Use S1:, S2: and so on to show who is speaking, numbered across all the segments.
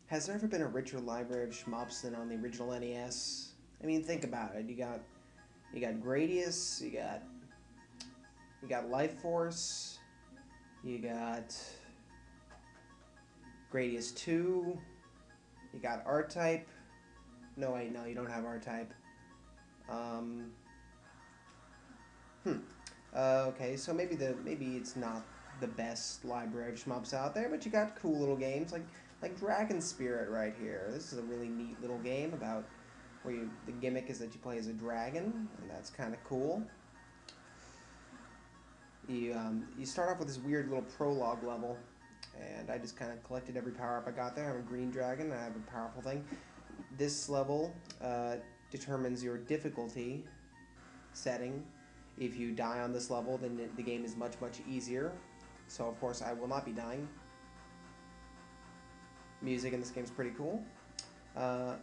S1: Has there ever been a richer library of shmups than on the original NES? I mean, think about it. You got Gradius, you got Life Force, you got Gradius 2, you got R-Type. No, wait, no, you don't have R-Type. Um, hmm. Okay, so maybe it's not the best library of shmups out there, but you got cool little games like Dragon Spirit right here. This is a really neat little game about where the gimmick is that you play as a dragon, and that's kind of cool. You start off with this weird little prologue level, and I just kind of collected every power up I got there. I'm a green dragon. I have a powerful thing. This level determines your difficulty setting. If you die on this level, then the game is much easier. So of course I will not be dying. Music in this game is pretty cool. Uh,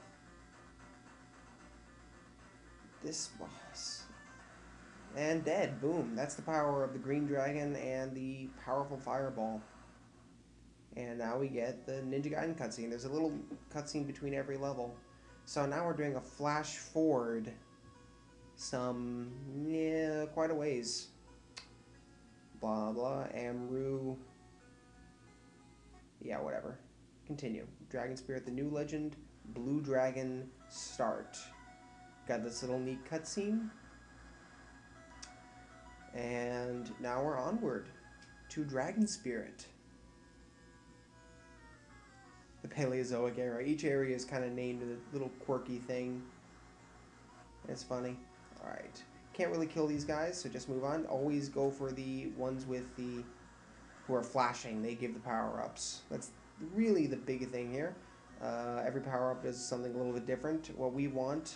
S1: this boss and dead. Boom. That's the power of the green dragon and the powerful fireball. And now we get the Ninja Gaiden cutscene. There's a little cutscene between every level. So now we're doing a flash forward quite a ways. Blah blah, Amru. Yeah, whatever. Continue. Dragon Spirit, the new legend, Blue Dragon, start. Got this little neat cutscene. And now we're onward to Dragon Spirit. The Paleozoic era. Each area is kind of named a little quirky thing. It's funny. Alright. Can't really kill these guys, so just move on. Always go for the ones with the who are flashing. They give the power-ups. That's really the big thing here. Every power-up does something a little bit different. What we want,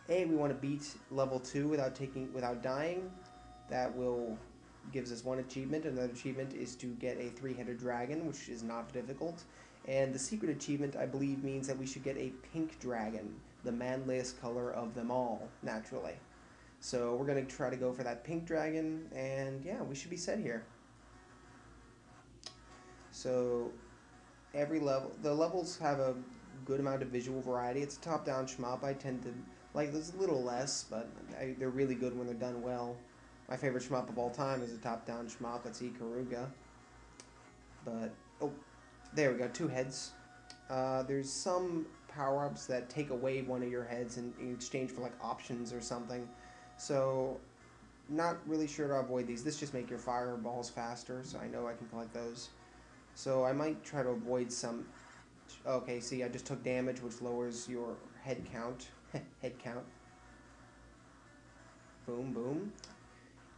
S1: we want to beat level 2 without dying. That gives us one achievement. Another achievement is to get a 3-headed dragon, which is not difficult. And the secret achievement, I believe, means that we should get a pink dragon, the manliest color of them all, naturally. So we're going to try to go for that pink dragon, and yeah, we should be set here. So the levels have a good amount of visual variety. It's a top-down shmup. I tend to like this a little less, but they're really good when they're done well. My favorite shmup of all time is a top-down shmup. That's Ikaruga. But, oh, there we go, 2 heads. There's some power-ups that take away one of your heads in exchange for like options or something. So, not really sure to avoid these. This just make your fireballs faster, so I know I can collect those. So I might try to avoid some. Okay, see, I just took damage, which lowers your head count. Head count. Boom, boom.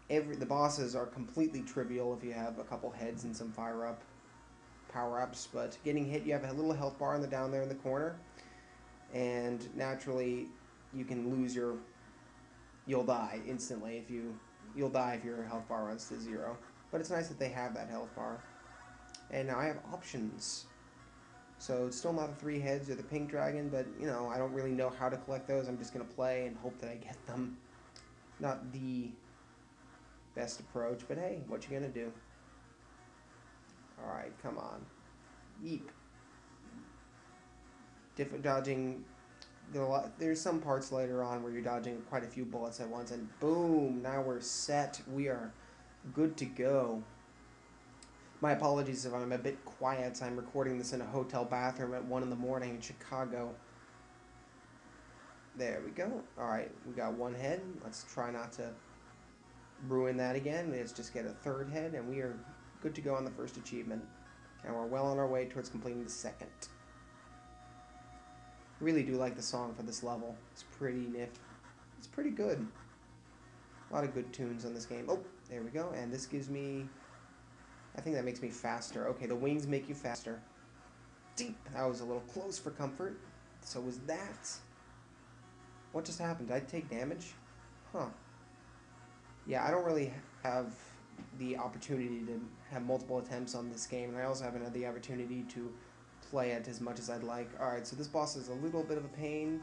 S1: The bosses are completely trivial if you have a couple heads and some power-ups, but getting hit, you have a little health bar down there in the corner, and naturally you can lose you'll die instantly you'll die if your health bar runs to 0. But it's nice that they have that health bar. And now I have options. So it's still not the 3 heads or the pink dragon, but I don't really know how to collect those. I'm just gonna play and hope that I get them. Not the best approach, but hey, what you gonna do? Alright, come on. Yeep. Dodging. There's some parts later on where you're dodging quite a few bullets at once, and boom, now we're set. We are good to go. My apologies if I'm a bit quiet. I'm recording this in a hotel bathroom at 1 in the morning in Chicago. There we go. Alright, we got 1 head. Let's try not to ruin that again. Let's just get a 3rd head, and we are good to go on the 1st achievement. And we're well on our way towards completing the 2nd. Really do like the song for this level. It's pretty nifty. It's pretty good. A lot of good tunes on this game. Oh, there we go. And this gives me... I think that makes me faster. Okay, the wings make you faster. Deep. That was a little close for comfort. So was that. What just happened? Did I take damage? Huh. Yeah, I don't really have the opportunity to have multiple attempts on this game, and I also haven't had the opportunity to play it as much as I'd like. Alright, so this boss is a little bit of a pain,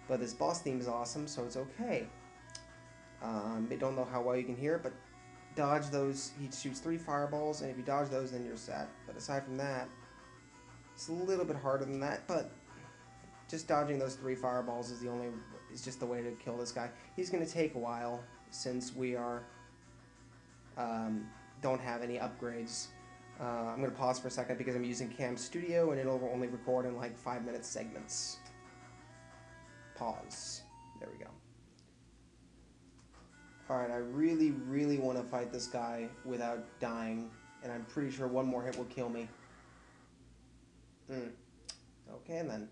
S1: but this boss theme is awesome, so it's okay. I don't know how well you can hear it, but dodge those. He shoots 3 fireballs, and if you dodge those, then you're set. But aside from that, It's a little bit harder than that, but just dodging those 3 fireballs is just the way to kill this guy. He's going to take a while since we are don't have any upgrades. I'm going to pause for a second because I'm using Cam Studio and it'll only record in like 5-minute segments. Pause. There we go. Alright, I really, really want to fight this guy without dying, and I'm pretty sure one more hit will kill me. Okay then.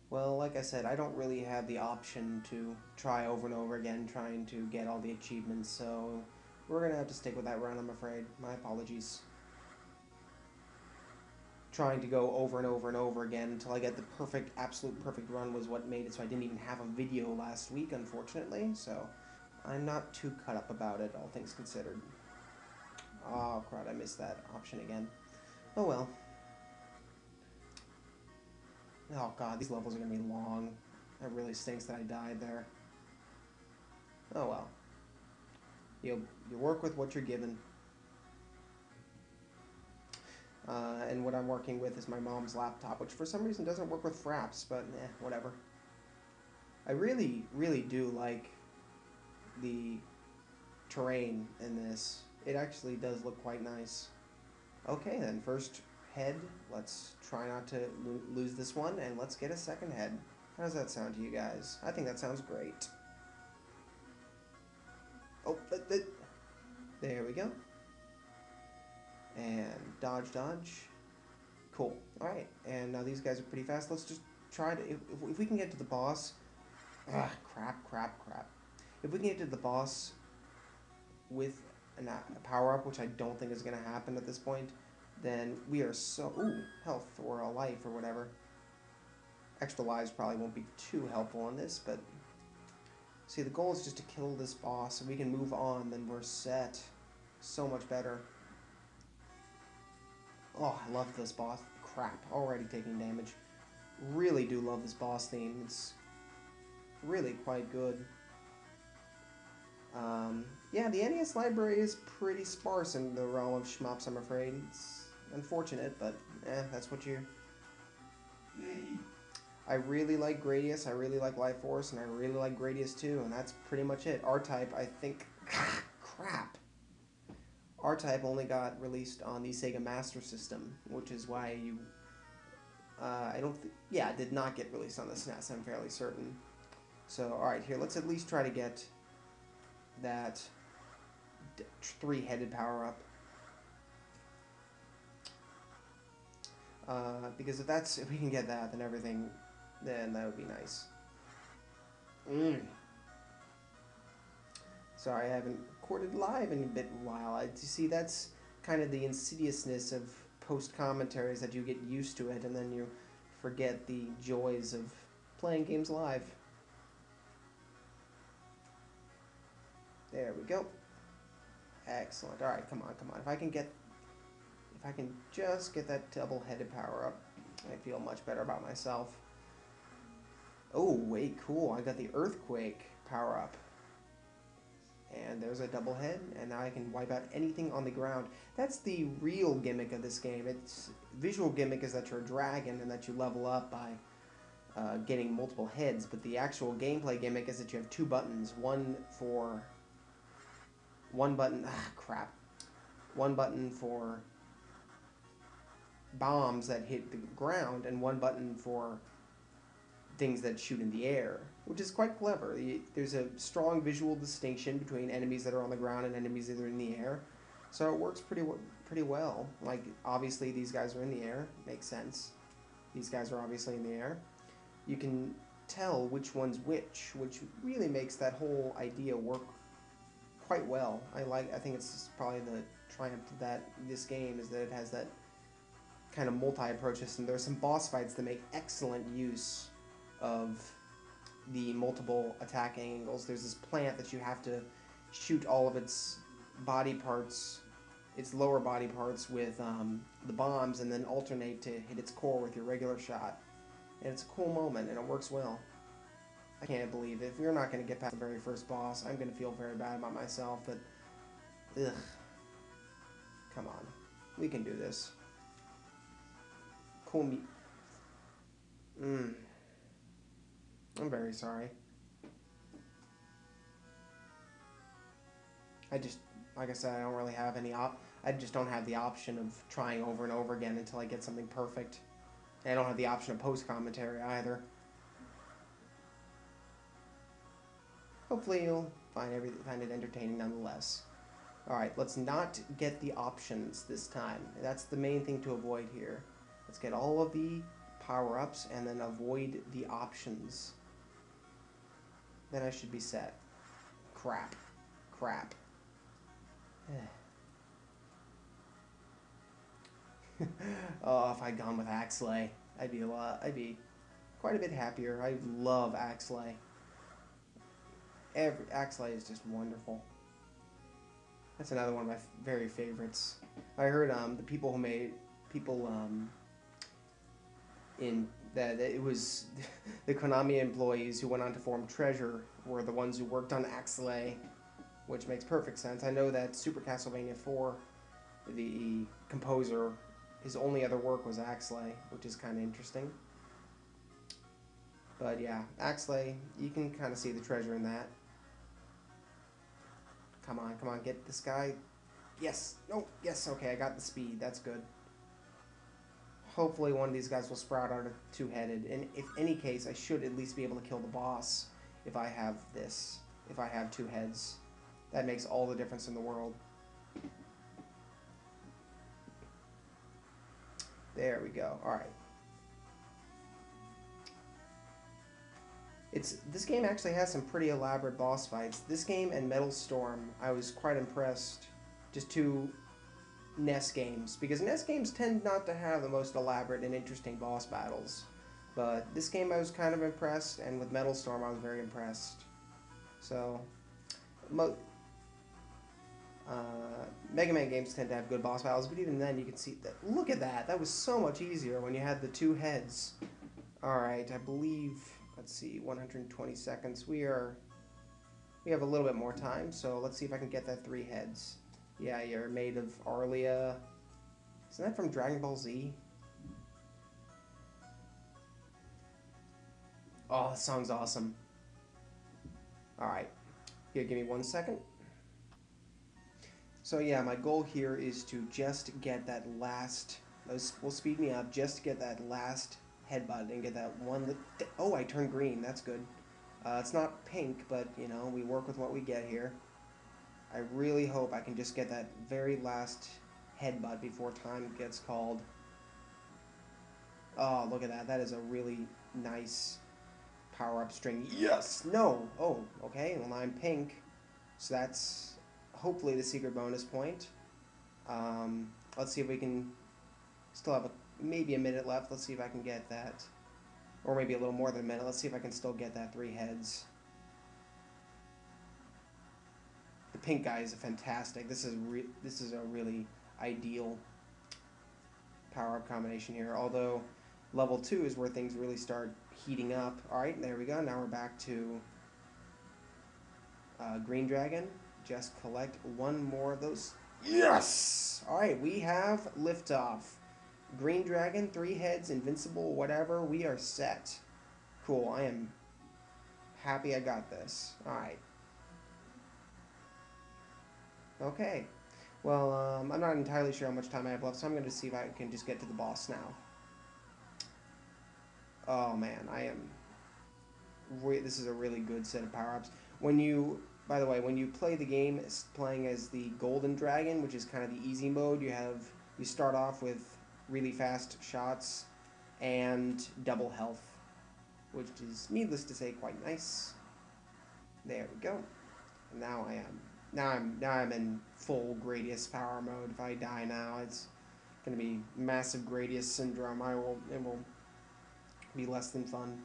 S1: Well, like I said, I don't really have the option to try over and over again trying to get all the achievements, so we're going to have to stick with that run, I'm afraid. My apologies. Trying to go over and over and over again until I get the perfect, absolute perfect run was what made it so I didn't even have a video last week, unfortunately, so I'm not too cut up about it, all things considered. Oh, crud, I missed that option again. Oh well. Oh god, these levels are going to be long. It really stinks that I died there. Oh well. You work with what you're given. And what I'm working with is my mom's laptop, which for some reason doesn't work with fraps, but whatever. I really, really do like the terrain in this. It actually does look quite nice. Okay then, first head. Let's try not to lose this one, and let's get a second head. How does that sound to you guys? I think that sounds great. Oh, there we go. And dodge, dodge. Cool. Alright, and now these guys are pretty fast. Let's just try to... If we can get to the boss... crap. If we can get to the boss with a power-up, which I don't think is going to happen at this point, then we are so... Ooh, health or a life or whatever. Extra lives probably won't be too helpful in this, but... See, the goal is just to kill this boss, and we can move on, then we're set. So much better. Oh, I love this boss. Crap, already taking damage. Really do love this boss theme. It's really quite good. Yeah, the NES library is pretty sparse in the realm of shmups, I'm afraid. It's unfortunate, but that's what you... I really like Gradius, I really like Life Force, and I really like Gradius 2, and that's pretty much it. R-Type, I think... Crap! R-Type only got released on the Sega Master System, which is why you... it did not get released on the SNES, I'm fairly certain. So, alright, here, let's at least try to get that 3-headed power-up. Because if we can get that, then everything, then that would be nice. Sorry, I haven't recorded live in a while. You see, that's kind of the insidiousness of post-commentaries, that you get used to it, and then you forget the joys of playing games live. There we go. Excellent. Alright, come on. If I can just get that double-headed power-up, I feel much better about myself. Oh, wait, cool. I got the Earthquake power-up. And there's a double head, and now I can wipe out anything on the ground. That's the real gimmick of this game. Its visual gimmick is that you're a dragon and that you level up by getting multiple heads, but the actual gameplay gimmick is that you have 2 buttons. One button for bombs that hit the ground, and 1 button for things that shoot in the air, which is quite clever. There's a strong visual distinction between enemies that are on the ground and enemies that are in the air, so it works pretty well. Like, obviously these guys are in the air, makes sense. These guys are obviously in the air. You can tell which one's which really makes that whole idea work quite well. I think it's probably the triumph of this game is that it has that kind of multi-approach system. There's some boss fights that make excellent use of the multiple attack angles. There's this plant that you have to shoot all of its body parts, its lower body parts, with the bombs, and then alternate to hit its core with your regular shot. And it's a cool moment, and it works well. I can't believe it. If we're not going to get past the very first boss, I'm going to feel very bad about myself, but... Ugh. Come on. We can do this. cool I'm very sorry. I just, like I said, I don't really have I just don't have the option of trying over and over again until I get something perfect. And I don't have the option of post-commentary either. Hopefully you'll find it entertaining nonetheless. Alright, let's not get the options this time. That's the main thing to avoid here. Let's get all of the power-ups and then avoid the options. Then I should be set. Crap. Crap. Oh, if I'd gone with Axley, I'd be quite a bit happier. I love Axley. Axley is just wonderful. That's another one of my very favorites. I heard the people who made in that it was the Konami employees who went on to form Treasure were the ones who worked on Axley, which makes perfect sense. I know that Super Castlevania 4, the composer, his only other work was Axley, which is kind of interesting. But yeah, Axley, you can kind of see the treasure in that. Come on, come on, get this guy. Yes, no, yes, okay, I got the speed, that's good. Hopefully one of these guys will sprout out of two-headed, and if any case, I should at least be able to kill the boss if I have this, if I have two heads. That makes all the difference in the world. There we go, alright. This game actually has some pretty elaborate boss fights. This game and Metal Storm, I was quite impressed. Just two NES games, because NES games tend not to have the most elaborate and interesting boss battles. But this game I was kind of impressed, and with Metal Storm I was very impressed. So, Mega Man games tend to have good boss battles, but even then you can see that. Look at that! That was so much easier when you had the two heads. Alright, I believe, let's see, 120 seconds. We have a little bit more time, so let's see if I can get that three heads. Yeah, you're made of Arlia. Isn't that from Dragon Ball Z? Oh, this song's awesome. Alright, here, give me 1 second. So yeah, my goal here is to just get that last, those will speed me up, just to get that last headbutt and get that one, oh, I turned green, that's good. It's not pink, but, you know, we work with what we get here. I really hope I can just get that very last headbutt before time gets called. Oh, look at that. That is a really nice power-up string. Yes! No! Oh, okay. Well, I'm pink. So that's hopefully the secret bonus point. Let's see if we can still have maybe a minute left. Let's see if I can get that. Or maybe a little more than a minute. Let's see if I can still get that three heads. The pink guy is fantastic. This is a really ideal power-up combination here. Although level 2 is where things really start heating up. Alright, there we go. Now we're back to Green Dragon. Just collect one more of those. Yes! Alright, we have liftoff. Green Dragon, three heads, invincible, whatever. We are set. Cool, I am happy I got this. Alright. Okay. Well, I'm not entirely sure how much time I have left, so I'm going to see if I can just get to the boss now. Oh man, this is a really good set of power-ups. By the way, when you play the game playing as the Golden Dragon, which is kind of the easy mode, you start off with really fast shots and double health, which is, needless to say, quite nice. There we go. And now I'm in full Gradius power mode. If I die now, it's gonna be massive Gradius syndrome. It will be less than fun.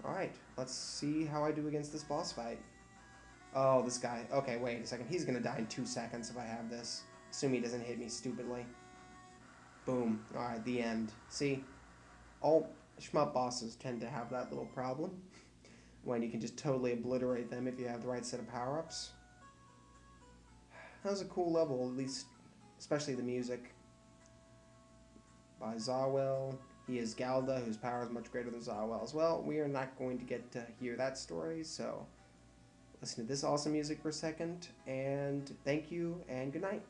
S1: Alright, let's see how I do against this boss fight. Oh, this guy. Okay, wait a second. He's gonna die in 2 seconds if I have this. Assume he doesn't hit me stupidly. Boom. Alright, the end. See? All shmup bosses tend to have that little problem. When you can just totally obliterate them if you have the right set of power-ups. That was a cool level, at least, especially the music. Zawell. He is Galda, whose power is much greater than Zawell as well. We are not going to get to hear that story, so listen to this awesome music for a second, and thank you, and good night.